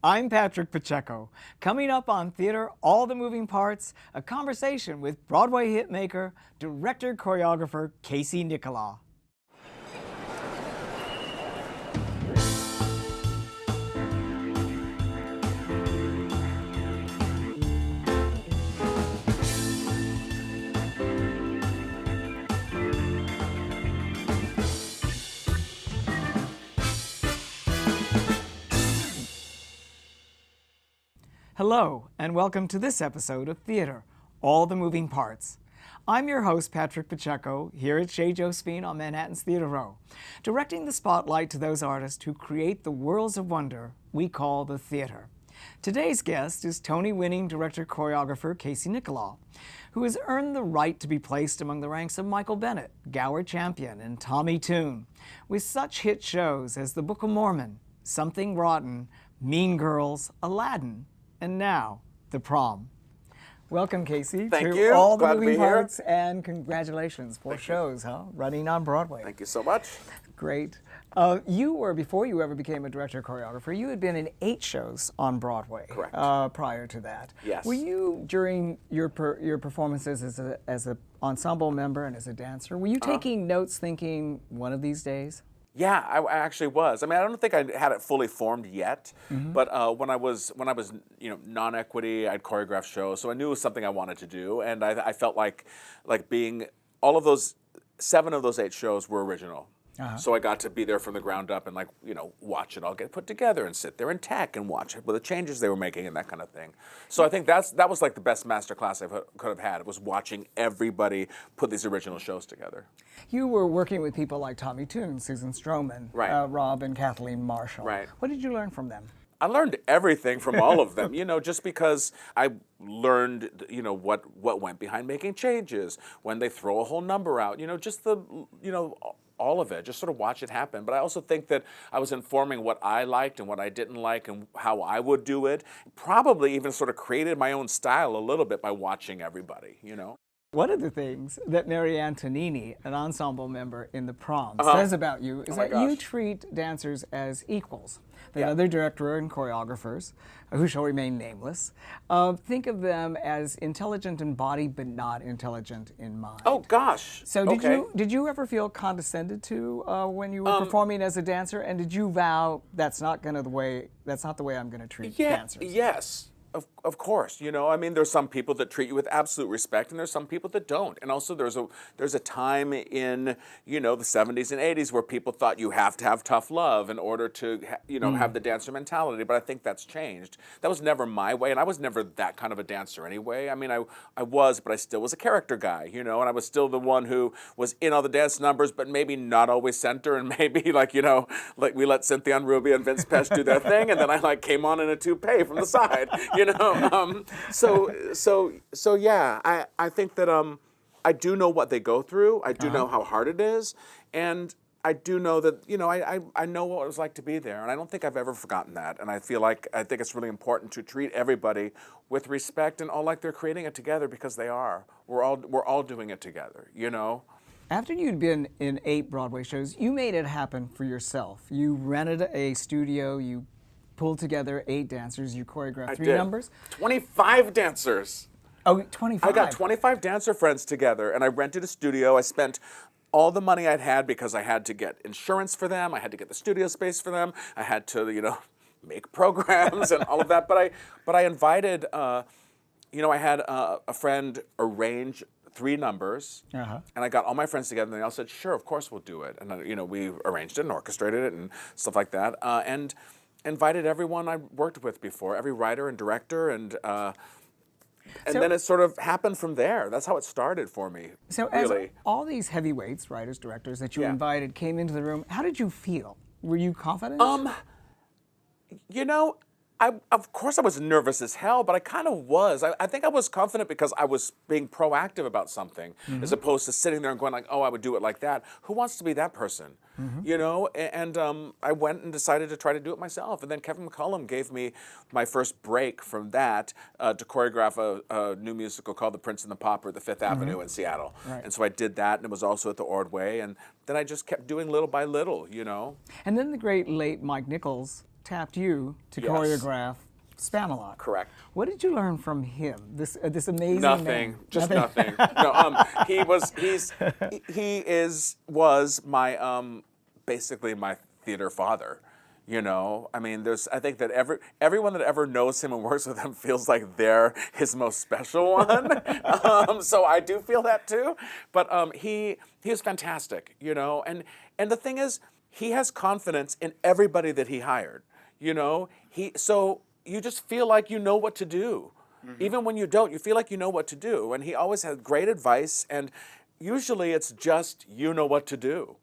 I'm Patrick Pacheco. Coming up on Theater, All the Moving Parts, a conversation with Broadway hitmaker, director, choreographer Casey Nicholaw. Hello, and welcome to this episode of Theater, All the Moving Parts. I'm your host, Patrick Pacheco, here at Chez Josephine on Manhattan's Theater Row, directing the spotlight to those artists who create the worlds of wonder we call the theater. Today's guest is Tony-winning director-choreographer Casey Nicholaw, who has earned the right to be placed among the ranks of Michael Bennett, Gower Champion, and Tommy Tune, with such hit shows as The Book of Mormon, Something Rotten, Mean Girls, Aladdin, and now, the Prom. Welcome, Casey, Thank to you. All the Glad to Moving be here. Parts, and congratulations, 4 shows, running on Broadway. Thank you so much. Great. You were, before you ever became a director-choreographer, you had been in 8 shows on Broadway. Correct. Prior to that. Yes. Were you, during your performances as a ensemble member and as a dancer, were you taking notes thinking, one of these days? Yeah, I actually was. I mean, I don't think I had it fully formed yet, but when I was non-equity, I'd choreograph shows, so I knew it was something I wanted to do, and I felt like being all of those 7 of those 8 shows were original. So I got to be there from the ground up and watch it all get put together and sit there and tech and watch it with the changes they were making and that kind of thing. So I think that was like the best master class I could have had. It was watching everybody put these original shows together. You were working with people like Tommy Tune, Susan Stroman, Right. Rob and Kathleen Marshall. Right. What did you learn from them? I learned everything from all of them, just because I learned, what went behind making changes, when they throw a whole number out, just all of it, just sort of watch it happen. But I also think that I was informing what I liked and what I didn't like and how I would do it. Probably even sort of created my own style a little bit by watching everybody, One of the things that Mary Antonini, an ensemble member in the Prom, says about you is that you treat dancers as equals. The other director and choreographers, who shall remain nameless, think of them as intelligent in body but not intelligent in mind. Oh gosh. So did you ever feel condescended to when you were performing as a dancer, and did you vow that's not the way I'm going to treat dancers? Yes. Of course, I mean, there's some people that treat you with absolute respect, and there's some people that don't. And also, there's a time in the 70s and 80s where people thought you have to have tough love in order to have the dancer mentality. But I think that's changed. That was never my way, and I was never that kind of a dancer anyway. I mean, I was, but I still was a character guy, and I was still the one who was in all the dance numbers, but maybe not always center, and maybe like we let Cynthia and Ruby and Vince Pesh do their thing, and then I came on in a toupee from the side, So yeah, I think that I do know what they go through. I do know how hard it is, and I do know that I know what it was like to be there, and I don't think I've ever forgotten that. And I think it's really important to treat everybody with respect and all like they're creating it together, because they are. We're all doing it together, After you'd been in 8 Broadway shows, you made it happen for yourself. You rented a studio. You pulled together 8 dancers. You choreographed 3 numbers. 25 dancers. Oh, 25. I got 25 dancer friends together, and I rented a studio. I spent all the money I'd had because I had to get insurance for them. I had to get the studio space for them. I had to, make programs and all of that. But I invited, I had a friend arrange 3 numbers, and I got all my friends together, and they all said, "Sure, of course we'll do it." And we arranged it and orchestrated it and stuff like that, and invited everyone I worked with before, every writer and director, and then it sort of happened from there. That's how it started for me. So really. As all these heavyweights, writers, directors that you invited came into the room, how did you feel? Were you confident? Of course I was nervous as hell, but I kind of was. I think I was confident because I was being proactive about something, as opposed to sitting there and going oh, I would do it like that. Who wants to be that person? And I went and decided to try to do it myself. And then Kevin McCullum gave me my first break from that to choreograph a new musical called The Prince and the Pauper at the Fifth Avenue in Seattle. Right. And so I did that, and it was also at the Ordway. And then I just kept doing little by little, And then the great late Mike Nichols tapped you to Yes. choreograph Spamalot. Correct. What did you learn from him? This amazing Nothing. man. Just nothing. No. Was my basically my theater father. You know, I mean, I think that everyone that ever knows him and works with him feels like they're his most special one. So I do feel that too. But he is fantastic, you know, and the thing is, he has confidence in everybody that he hired. You know, so you just feel like you know what to do. Mm-hmm. Even when you don't, you feel like you know what to do. And he always had great advice, and usually it's just you know what to do.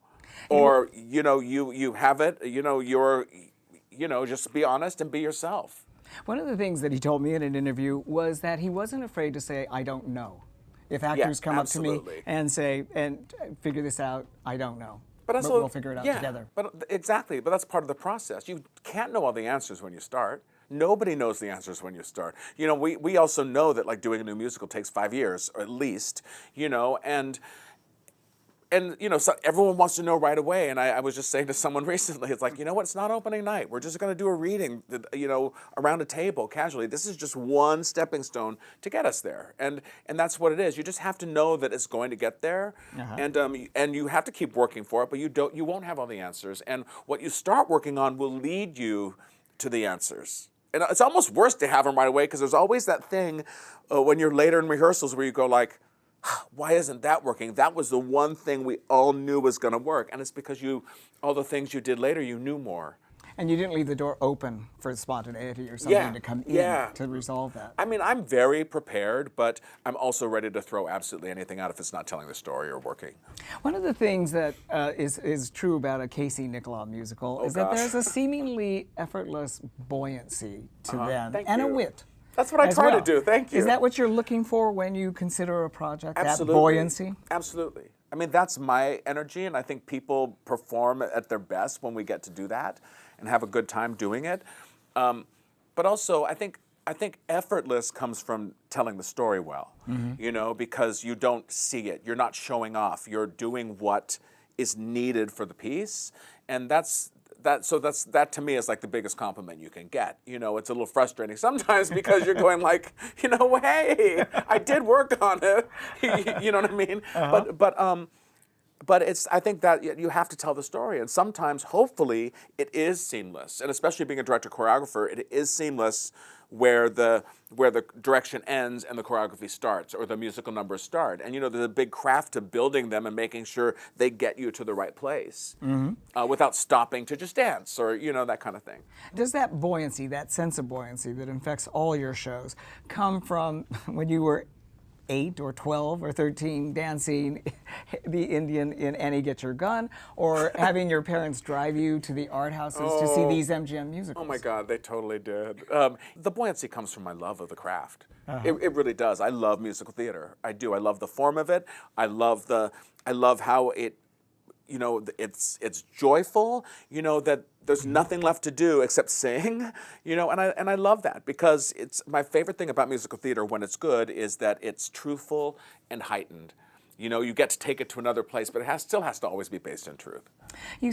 Or, you know, you have it, you know, just be honest and be yourself. One of the things that he told me in an interview was that he wasn't afraid to say, I don't know. If actors come up to me and say, and figure this out, I don't know. But we'll figure it out together. But exactly, but that's part of the process. You can't know all the answers when you start. Nobody knows the answers when you start. You know, we also know that like doing a new musical takes 5 years, or at least, you know, and you know, so everyone wants to know right away. And I was just saying to someone recently, it's like, you know what, it's not opening night. We're just going to do a reading, you know, around a table casually. This is just one stepping stone to get us there. And that's what it is. You just have to know that it's going to get there. Uh-huh. And you have to keep working for it, but you won't have all the answers. And what you start working on will lead you to the answers. And it's almost worse to have them right away, because there's always that thing when you're later in rehearsals where you go like, why isn't that working? That was the one thing we all knew was going to work. And it's because all the things you did later, you knew more. And you didn't leave the door open for spontaneity or something to come in to resolve that. I mean, I'm very prepared, but I'm also ready to throw absolutely anything out if it's not telling the story or working. One of the things that is true about a Casey Nicholaw musical is that there's a seemingly effortless buoyancy to them and a wit. That's what I try to do. Thank you. Is that what you're looking for when you consider a project? Absolutely. That buoyancy? Absolutely. I mean, that's my energy, and I think people perform at their best when we get to do that and have a good time doing it. But also, I think effortless comes from telling the story well, you know, because you don't see it. You're not showing off. You're doing what is needed for the piece, and that to me is like the biggest compliment you can get. You know, it's a little frustrating sometimes because you're going like, you know, hey, I did work on it. You know what I mean? Uh-huh. But I think that you have to tell the story, and sometimes, hopefully, it is seamless. And especially being a director choreographer, it is seamless where the direction ends and the choreography starts, or the musical numbers start. And you know, there's a big craft to building them and making sure they get you to the right place without stopping to just dance, or you know, that kind of thing. Does that buoyancy, that sense of buoyancy that infects all your shows, come from when you were 8 or 12 or 13 dancing the Indian in Annie Get Your Gun, or having your parents drive you to the art houses to see these MGM musicals? Oh my God, they totally did. The buoyancy comes from my love of the craft. It really does. I love musical theater. I do. I love the form of it. I love how it, you know, it's joyful, you know, that there's nothing left to do except sing, you know, and I love that, because it's my favorite thing about musical theater when it's good is that it's truthful and heightened. You know, you get to take it to another place, but it still has to always be based in truth. You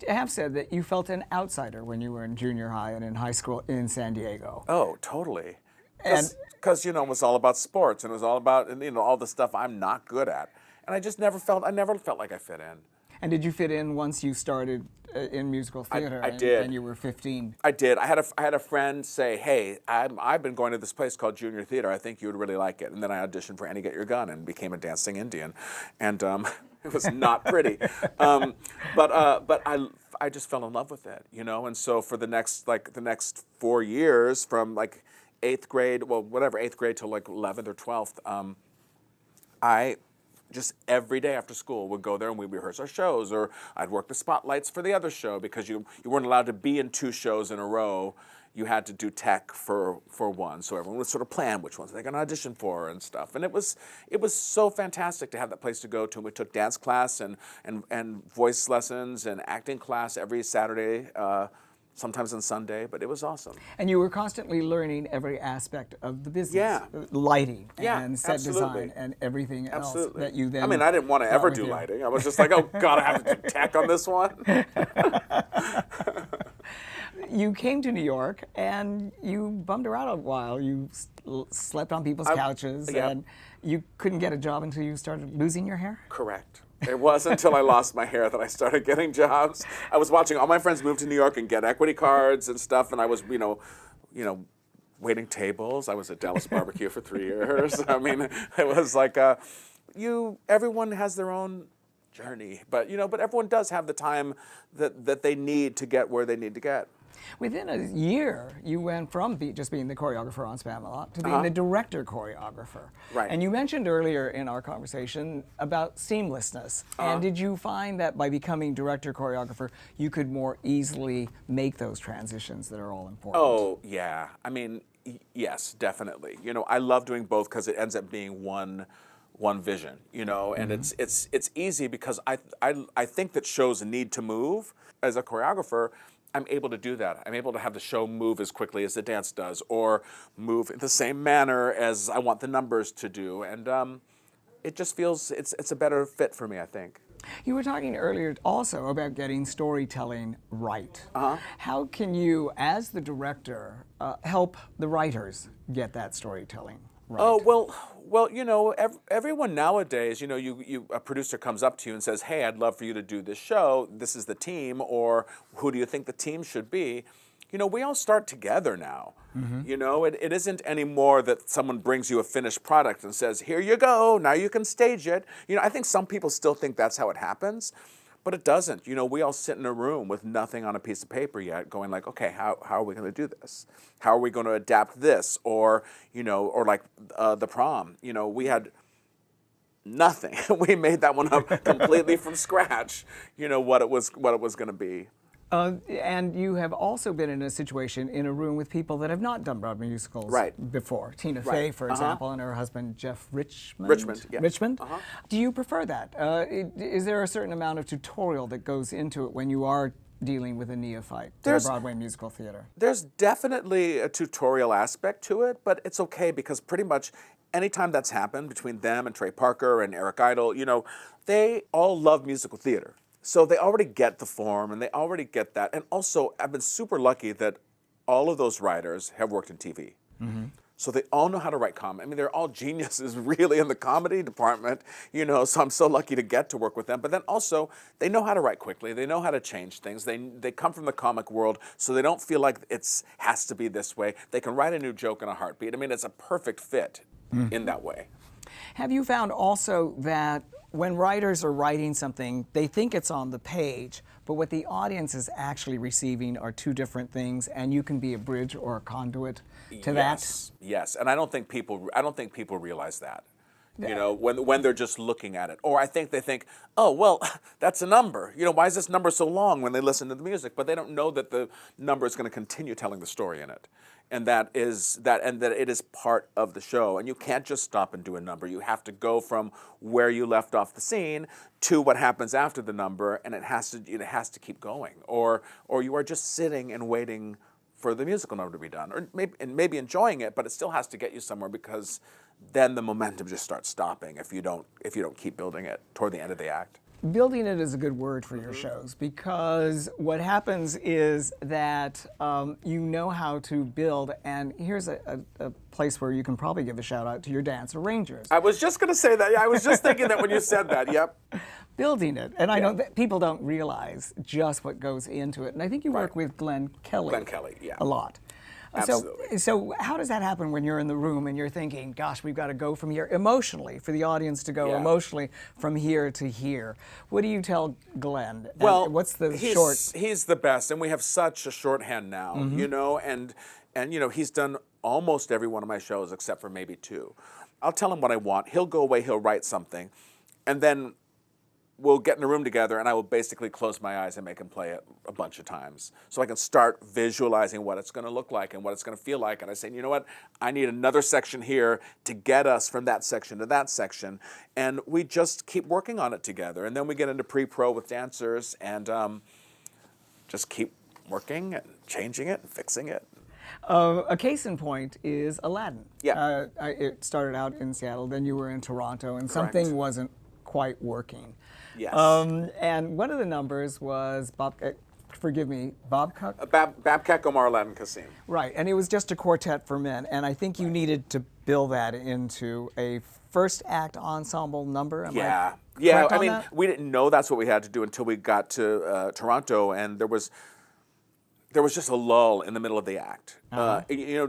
have said that you felt an outsider when you were in junior high and in high school in San Diego. Oh, totally. Because, you know, it was all about sports, and it was all about, you know, all the stuff I'm not good at. And I never felt like I fit in. And did you fit in once you started in musical theater? I did. And you were 15. I did. I had a friend say, "Hey, I've been going to this place called Junior Theater. I think you would really like it." And then I auditioned for Annie Get Your Gun and became a dancing Indian, and it was not pretty. But I just fell in love with it, you know. And so for the next 4 years, from like 8th grade till like 11th or 12th, I just every day after school would go there and we'd rehearse our shows, or I'd work the spotlights for the other show, because you weren't allowed to be in 2 shows in a row. You had to do tech for one, so everyone would sort of plan which ones they're going to audition for and stuff. And it was so fantastic to have that place to go to. And we took dance class and voice lessons and acting class every Saturday, sometimes on Sunday, but it was awesome. And you were constantly learning every aspect of the business, lighting and set design and everything else that you then. I mean, I didn't want to ever do lighting. I was just like, oh God, I have to do tech on this one. you came to New York and you bummed around a while. You slept on people's couches, yep. and you couldn't get a job until you started losing your hair? Correct. It wasn't until I lost my hair that I started getting jobs. I was watching all my friends move to New York and get equity cards and stuff, and I was, waiting tables. I was at Dallas Barbecue for 3 years. I mean, it was like, everyone has their own journey, but everyone does have the time that they need to get where they need to get. Within a year, you went from just being the choreographer on Spamalot to being the director choreographer. Right. And you mentioned earlier in our conversation about seamlessness. And did you find that by becoming director choreographer, you could more easily make those transitions that are all important? Oh, yeah. I mean, yes, definitely. I love doing both because it ends up being one vision, and it's easy because I think that shows need to move. As a choreographer, I'm able to do that. I'm able to have the show move as quickly as the dance does, or move in the same manner as I want the numbers to do, and it just feels it's a better fit for me, I think. You were talking earlier also about getting storytelling right. How can you, as the director, help the writers get that storytelling right? Oh, well, everyone nowadays, a producer comes up to you and says, "Hey, I'd love for you to do this show. This is the team," or "Who do you think the team should be?" We all start together now. It isn't anymore that someone brings you a finished product and says, "Here you go, now you can stage it." I think some people still think that's how it happens, but it doesn't. We all sit in a room with nothing on a piece of paper yet, going like, "Okay, how are we going to do this? How are we going to adapt this?" Or, or like the Prom. We had nothing. We made that one up completely from scratch. What it was going to be. And you have also been in a situation in a room with people that have not done Broadway musicals before. Tina Fey, for example, and her husband, Jeff Richmond. Richmond? Do you prefer that? Is there a certain amount of tutorial that goes into it when you are dealing with a neophyte in Broadway musical theater? There's Definitely a tutorial aspect to it, but it's okay because pretty much anytime that's happened between them and Trey Parker and Eric Idle, they all love musical theater. So they already get the form, and they already get that. And also, I've been super lucky that all of those writers have worked in TV. So they all know how to write comedy. I mean, they're all geniuses, really, in the comedy department, so I'm so lucky to get to work with them. But then also, they know how to write quickly. They know how to change things. They come from the comic world, so they don't feel like it has to be this way. They can write a new joke in a heartbeat. I mean, it's a perfect fit in that way. Have you found also that when writers are writing something, they think it's on the page, but what the audience is actually receiving are two different things, and you can be a bridge or a conduit to that? Yes, and I don't think people realize that. When they're just looking at it. Or I think they think, "Oh, well, that's a number. Why is this number so long?" when they listen to the music, but they don't know that the number is going to continue telling the story in it. And that it is part of the show. And you can't just stop and do a number. You have to go from where you left off the scene to what happens after the number, and it has to keep going. Or you are just sitting and waiting for the musical number to be done, or maybe enjoying it, but it still has to get you somewhere, because then the momentum just starts stopping if you don't keep building it toward the end of the act. Building it is a good word for your shows, because what happens is that you know how to build, and here's a place where you can probably give a shout out to your dance arrangers. I was just going to say that. Yeah, I was just thinking that when you said that. Yep. Building it, and I know that people don't realize just what goes into it, and I think you work with Glenn Kelly. A lot. Absolutely. So how does that happen when you're in the room and you're thinking, gosh, we've got to go from here emotionally, for the audience to go emotionally from here to here? What do you tell Glenn? Well, what's the He's the best, and we have such a shorthand now, and he's done almost every one of my shows except for maybe two. I'll tell him what I want. He'll go away, he'll write something, and then we'll get in a room together, and I will basically close my eyes and make him play it a bunch of times, so I can start visualizing what it's going to look like and what it's going to feel like. And I say, you know what? I need another section here to get us from that section to that section, and we just keep working on it together. And then we get into pre-pro with dancers, and just keep working and changing it and fixing it. A case in point is Aladdin. Yeah. It started out in Seattle, then you were in Toronto, and Correct. something wasn't quite working. Yes. And one of the numbers was forgive me, Babcock? Babcock, Omar, Aladdin, Kassim. Right, and it was just a quartet for men, and I think you needed to build that into a first act ensemble number. Am I correct on that? We didn't know that's what we had to do until we got to Toronto, and there was just a lull in the middle of the act.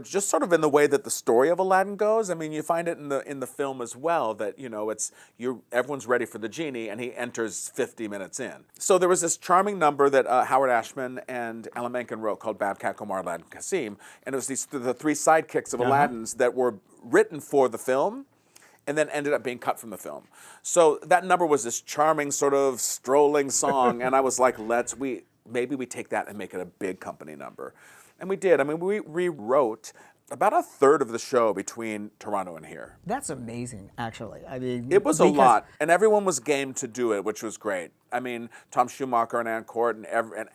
Just sort of in the way that the story of Aladdin goes. I mean, you find it in the film as well that everyone's ready for the genie, and he enters 50 minutes in. So there was this charming number that Howard Ashman and Alan Menken wrote called Babcock, Omar, Aladdin, Kassim, and it was the three sidekicks of Aladdin's that were written for the film, and then ended up being cut from the film. So that number was this charming sort of strolling song, and I was like, maybe we take that and make it a big company number. And we did. I mean, we rewrote about a third of the show between Toronto and here. That's amazing, actually. I mean, it was a lot, and everyone was game to do it, which was great. I mean, Tom Schumacher and Ann Court and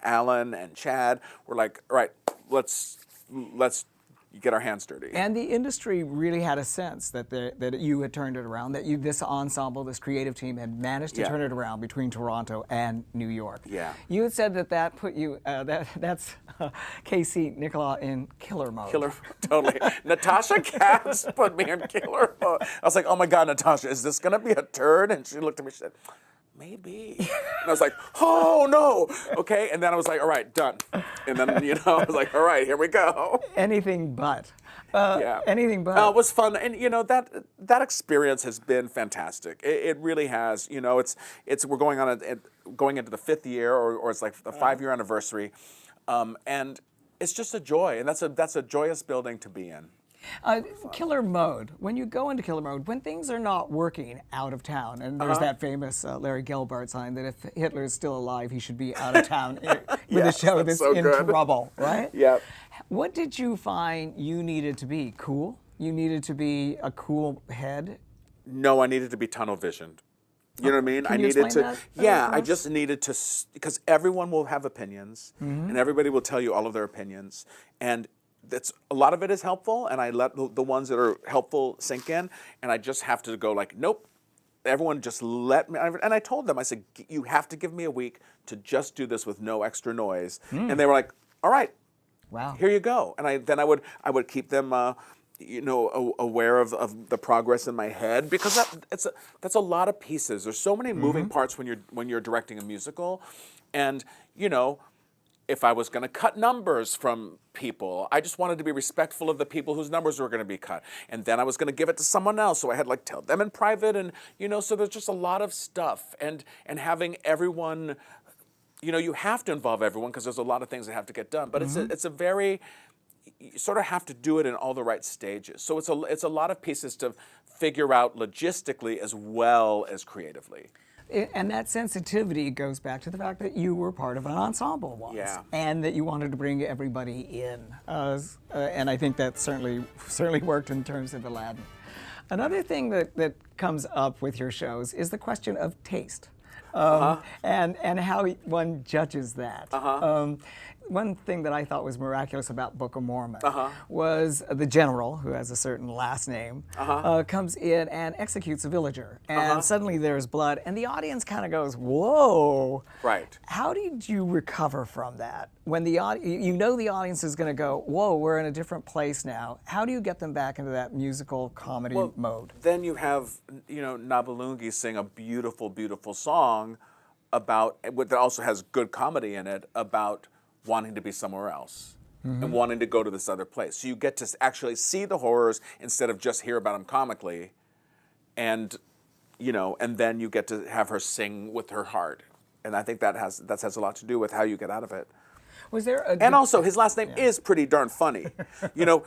Alan and Chad were like, all right, let's get our hands dirty. And the industry really had a sense that you had turned it around, that this ensemble, this creative team had managed to turn it around between Toronto and New York. Yeah. You had said that put you, that's Casey Nicholaw in killer mode. Totally. Natasha Katz put me in killer mode. I was like, oh my God, Natasha, is this gonna be a turd? And she looked at me, she said, maybe. And I was like, oh no, okay. And then I was like, all right, done. And then, I was like, all right, here we go. Anything but. Anything but. It was fun. And, that experience has been fantastic. It really has. We're going into the 5th year, or it's like the 5-year anniversary. And it's just a joy. And that's a joyous building to be in. Killer mode. When you go into killer mode, when things are not working out of town, and there's that famous Larry Gelbart sign that if Hitler is still alive, he should be out of town with a show that's so in trouble, right? Yeah. What did you find you needed to be? Cool? You needed to be a cool head? No, I needed to be tunnel visioned. You know what I mean? Can you explain that? I just needed to, because everyone will have opinions, and everybody will tell you all of their opinions, and a lot of it is helpful, and I let the ones that are helpful sink in, and I just have to go like, nope. Everyone just let me, and I told them, I said, you have to give me a week to just do this with no extra noise, and they were like, all right, wow, here you go, and I would keep them, aware of the progress in my head, because that's a lot of pieces. There's so many moving parts when you're directing a musical, and if I was going to cut numbers from people, I just wanted to be respectful of the people whose numbers were going to be cut. And then I was going to give it to someone else, so I had tell them in private, and so there's just a lot of stuff. And having everyone, you have to involve everyone because there's a lot of things that have to get done. But it's a very, you sort of have to do it in all the right stages. So it's a lot of pieces to figure out logistically as well as creatively. And that sensitivity goes back to the fact that you were part of an ensemble once, and that you wanted to bring everybody in. And I think that certainly worked in terms of Aladdin. Another thing that comes up with your shows is the question of taste, and how one judges that. One thing that I thought was miraculous about Book of Mormon was the general, who has a certain last name, comes in and executes a villager. And suddenly there's blood, and the audience kind of goes, whoa. Right. How did you recover from that? When the audience is going to go, whoa, we're in a different place now. How do you get them back into that musical comedy mode? Then you have, Nabalungi sing a beautiful, beautiful song that also has good comedy in it, about wanting to be somewhere else and wanting to go to this other place. So you get to actually see the horrors instead of just hear about them comically, and then you get to have her sing with her heart. And I think that has a lot to do with how you get out of it. Was there and also, his last name is pretty darn funny,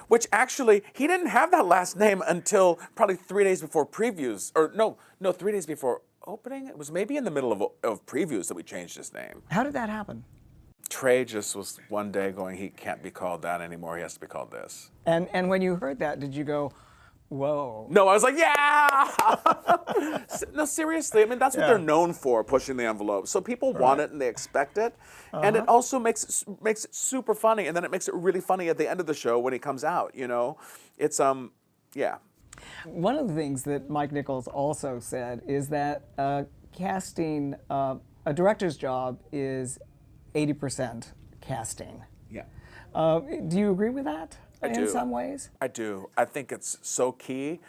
which actually, he didn't have that last name until probably 3 days before previews, or no, 3 days before opening. It was maybe in the middle of previews that we changed his name. How did that happen? Trey just was one day going, he can't be called that anymore, he has to be called this. And when you heard that, did you go, whoa? No, I was like, yeah! No, seriously, I mean, that's what they're known for, pushing the envelope. So people want it and they expect it. And it also makes it super funny, and then it makes it really funny at the end of the show when he comes out, It's, yeah. One of the things that Mike Nichols also said is that casting, a director's job is 80% casting. Yeah. Do you agree with that do. some ways? I do. I think it's so key,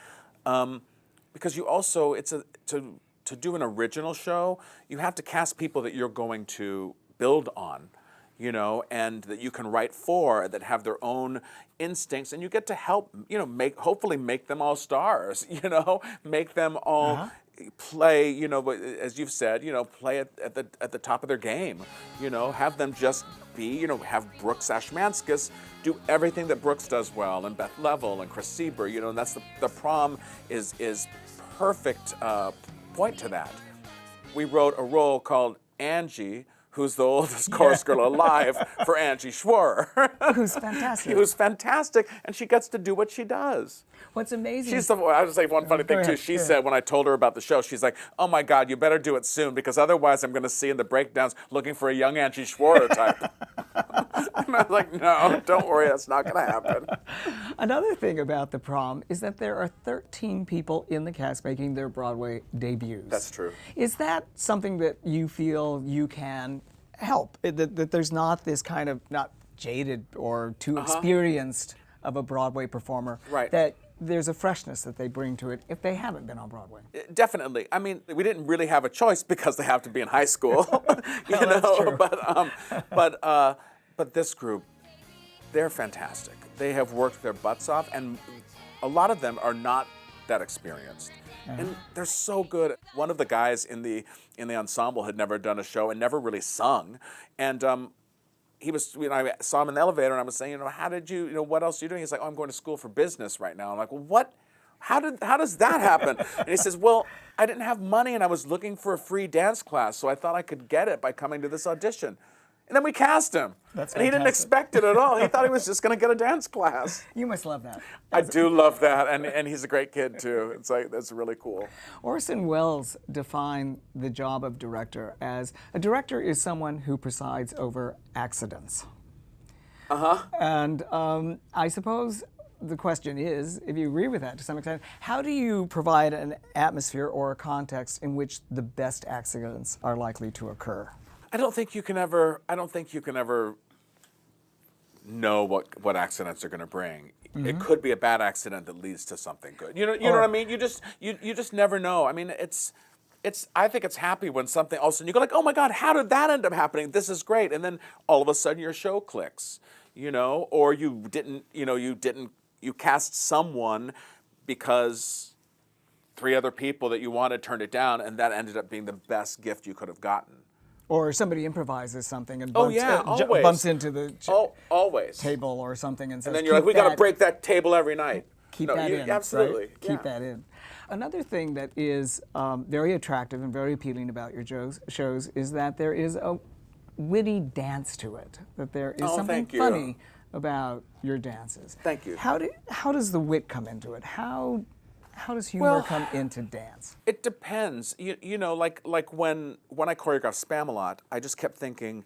because you also to do an original show, you have to cast people that you're going to build on, and that you can write for, that have their own instincts, and you get to help, hopefully make them all stars, make them all play, as you've said, play at the top of their game, have them just be, have Brooks Ashmanskas do everything that Brooks does well, and Beth Level and Chris Sieber, and that's the Prom is perfect point to that. We wrote a role called Angie, who's the oldest chorus girl alive, for Angie Schworer. Who's fantastic. Who's fantastic, and she gets to do what she does. What's amazing... I would say one funny thing, too. She said, when I told her about the show, she's like, oh, my God, you better do it soon, because otherwise I'm going to see in the breakdowns looking for a young Angie Schworer type. And I was like, no, don't worry, that's not going to happen. Another thing about the Prom is that there are 13 people in the cast making their Broadway debuts. That's true. Is that something that you feel you can help? That there's not this kind of, not jaded or too experienced of a Broadway performer. Right. That there's a freshness that they bring to it if they haven't been on Broadway. Definitely. I mean, we didn't really have a choice because they have to be in high school. That's true. But this group, they're fantastic. They have worked their butts off, and a lot of them are not that experienced. And they're so good. One of the guys in the ensemble had never done a show and never really sung. And he was, I saw him in the elevator, and I was saying, how did you, what else are you doing? He's like, oh, I'm going to school for business right now. I'm like, well, what? How does that happen? And he says, well, I didn't have money, and I was looking for a free dance class, so I thought I could get it by coming to this audition. And then we cast him. That's and he didn't expect it at all. He thought he was just going to get a dance class. You must love that. I do love that, and he's a great kid, too. It's like, that's really cool. Orson Welles defined the job of director as, a director is someone who presides over accidents. And I suppose the question is, if you agree with that to some extent, how do you provide an atmosphere or a context in which the best accidents are likely to occur? I don't think you can ever know what accidents are going to bring. It could be a bad accident that leads to something good. You know what I mean? You just never know. I mean, I think it's happy when something all of a sudden you go like, oh my God, how did that end up happening? This is great. And then all of a sudden your show clicks, or you cast someone because 3 other people that you wanted turned it down, and that ended up being the best gift you could have gotten. Or somebody improvises something and bumps into the always table or something and says, and then you're like, we got to break that table every night. Keep that in. Absolutely. Right? Keep that in. Another thing that is very attractive and very appealing about your shows is that there is a witty dance to it, that there is something funny about your dances. Thank you. How does the wit come into it? How does humor come into dance? It depends. Like when I choreographed Spamalot, I just kept thinking,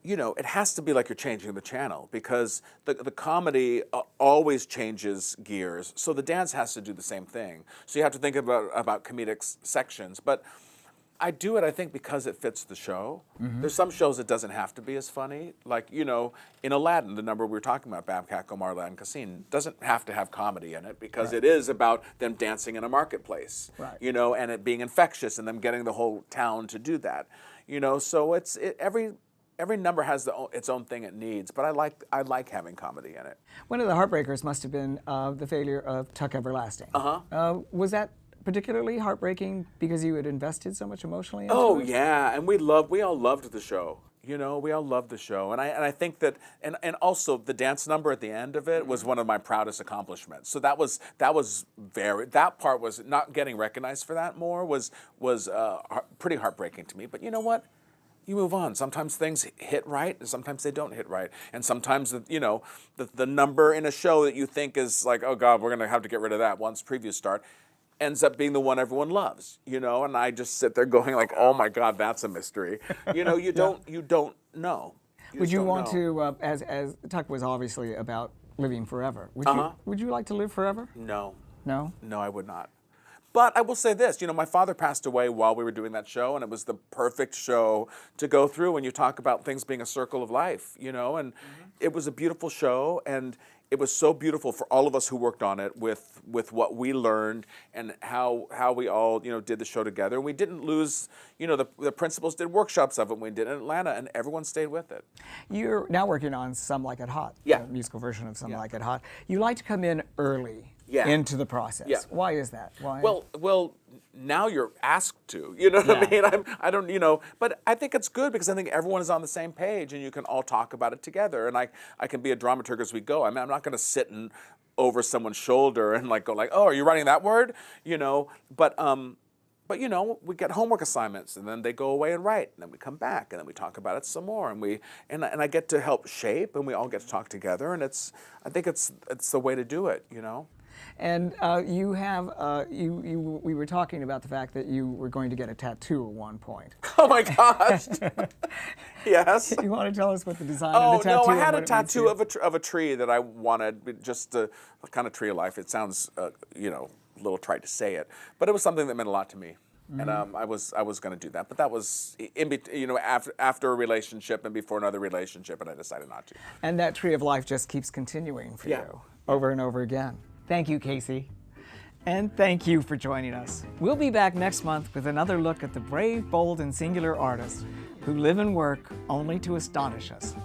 it has to be like you're changing the channel, because the comedy always changes gears. So the dance has to do the same thing. So you have to think about comedic sections. But I do it, I think, because it fits the show. There's some shows it doesn't have to be as funny. Like, in Aladdin, the number we were talking about, Babcock, Omar, Aladdin, Cassin, doesn't have to have comedy in it, because it is about them dancing in a marketplace, and it being infectious and them getting the whole town to do that. So every number has its own thing it needs, but I like having comedy in it. One of the heartbreakers must have been the failure of Tuck Everlasting. Was that particularly heartbreaking because you had invested so much emotionally into it? Oh yeah, and we all loved the show. We all loved the show, and I think that, and also the dance number at the end of it was one of my proudest accomplishments. So that part was not getting recognized for that more was pretty heartbreaking to me. But you know what? You move on. Sometimes things hit right, and sometimes they don't hit right. And sometimes the number in a show that you think is like, oh God, we're gonna have to get rid of that once previews start, ends up being the one everyone loves, and I just sit there going like, oh my God, that's a mystery. You don't know. Would you want to, as Tuck was obviously about living forever, would you like to live forever? No. No? No, I would not. But I will say this, you know, my father passed away while we were doing that show, and it was the perfect show to go through when you talk about things being a circle of life, you know, and it was a beautiful show, and it was so beautiful for all of us who worked on it with what we learned and how we all, you know, did the show together. And we didn't lose, you know, the principals did workshops of it. We did it in Atlanta, and everyone stayed with it. You're now working on Some Like It Hot, Yeah. a musical version of Some Like It Hot. You like to come in early into the process. Yeah. Why is that? Why? Well, now you're asked to, you know what I mean? I don't, you know, but I think it's good because I think everyone is on the same page and you can all talk about it together. And I can be a dramaturg as we go. I mean, I'm not going to sit over someone's shoulder and go like, oh, are you writing that word? You know, but you know, we get homework assignments and then they go away and write, and then we come back and then we talk about it some more, and I get to help shape, and we all get to talk together, and I think it's the way to do it, you know. And you have, we were talking about the fact that you were going to get a tattoo at one point. Oh my gosh! Yes. You want to tell us what the design of the tattoo? Oh no, I had a tattoo of a tree that I wanted, just a kind of tree of life. It sounds, you know, a little trite to say it, but it was something that meant a lot to me. And I was going to do that, but that was you know, after a relationship and before another relationship, and I decided not to. And that tree of life just keeps continuing for you over and over again. Thank you, Casey. And thank you for joining us. We'll be back next month with another look at the brave, bold, and singular artists who live and work only to astonish us.